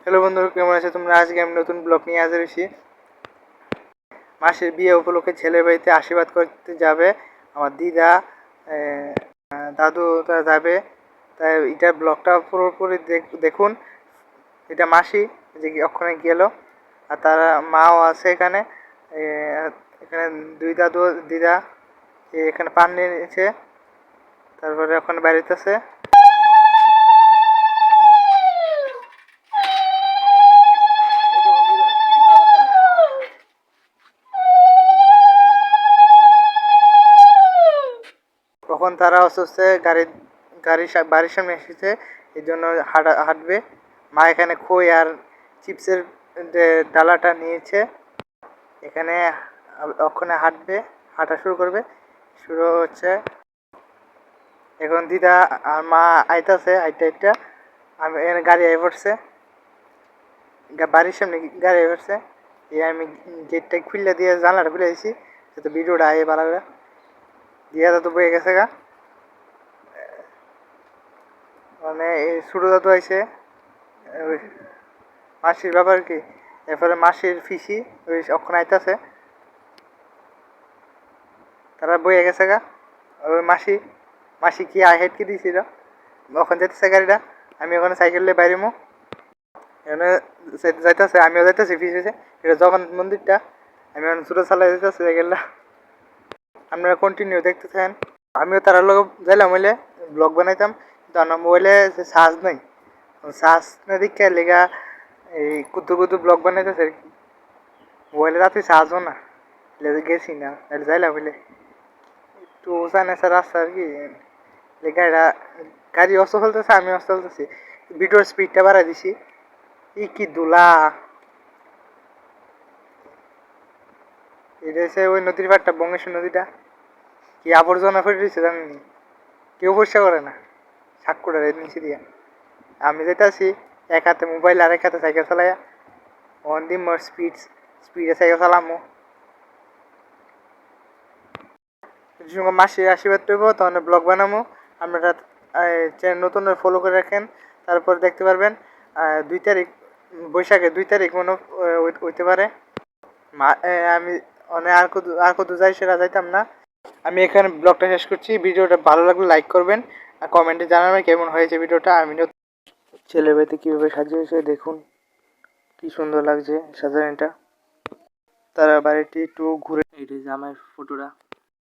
Hello বন্ধুরা, কেমন আছো তোমরা? আজকে আমি নতুন ব্লগ নিয়ে হাজির মাসের বিয়ে উপলক্ষে ছেলের বাড়িতে আশীর্বাদ করতে যাবে আমার দিদা, দাদু তারা যাবে। তাই এটা ব্লগটা পুরোপুরি দেখুন। এটা মাসি যে ওখানে গেল, আর তারা মাও আছে এখানে। এখানে দুই দাদু দিদা এখানে পান নিয়েছে, তারপরে ওখানে বাড়িতে আছে। তখন তারা অসুস্থ বাড়ির সামনে এসেছে, এই জন্য হাঁটবে। মা এখানে খই আর চিপসের ডালাটা নিয়েছে, এখানে ওখানে হাঁটা শুরু করবে। শুরু হচ্ছে এখন। দিদা আর মা আইতাছে, আইটা আমি এখানে গাড়ি আই পড়ছে, বাড়ির সামনে গাড়ি আই পড়ছে। আমি গেটটা খুললে দিয়ে জানলাটা খুলে দিয়েছি যাতে ভিডিওটা আয়ে ভালো করে। দিয়া তো বয়ে গেছে গা, মানে এই ছোটো দাদু আইছে মাসির ব্যাপার কি। এরপরে মাসির ফিসি ওই অক্ষণ আইতাছে, তারা বয়ে গেছে গা। ওই মাসি কি হেড কি দিয়েছিল, ওখানে যেতেছে গাড়িটা। আমি ওখানে সাইকেল নিয়ে বাইরে এখানে যাইতেছে, আমিও যাইতেছি ফিসে। এটা জগন্নাথ মন্দিরটা, আমি এখন ছোটো চালাই যাইতেছি সাইকেলটা। আপনারা কন্টিনিউ দেখতেছেন। আমিও তার লোক যাইলাম হইলে ব্লগ বানাইতাম, কিন্তু আমার মোবাইলে চার্জ নাই। চার্জ না দিকে লেগা এই কুতু ব্লগ বানাইতেছে আর কি। মোবাইলে রাতে চার্জও না, গেছি না যাইলাম হইলে একটু উঁচা রাস্তা আর কি। গাড়ি অস্ত চলতেছে, আমি অস্ত চলতেছি, ভিডিওর স্পিডটা বাড়াই দিছি। কি দুলা! এটা হচ্ছে ওই নদীর পাড়টা, বঙ্গেশ্বর নদীটা। কি আবর্জনা ফেলে দিচ্ছে জানেনি, কেউ পরিষ্কার করে না। সাক্ষুটার নিচে দিয়া আমি যেতেছি, এক হাতে মোবাইল আর এক হাতে সাইকেল চালাইয়া। অন দিম স্পিডে সাইকেল চালামো। মাসে আশীর্বাদ করবো, তখন ব্লগ বানাবো। আপনারা চ্যানেল নতুন ফলো করে রাখেন, তারপর দেখতে পারবেন। 2 তারিখ বৈশাখে 2 তারিখ মনে হইতে পারে। আমি আর কত যাই সেটা যাইতাম না। আমি এখানে ব্লগটা শেষ করছি। ভিডিওটা ভালো লাগলে লাইক করবেন, আর কমেন্টে জানাবেন কেমন হয়েছে ভিডিওটা। আমি ছেলের বাড়িতে কীভাবে সাজিয়েছে দেখুন, কি সুন্দর লাগছে সাজানোটা। তারা বাড়িটি একটু ঘুরে, এই যে আমার ফটোটা।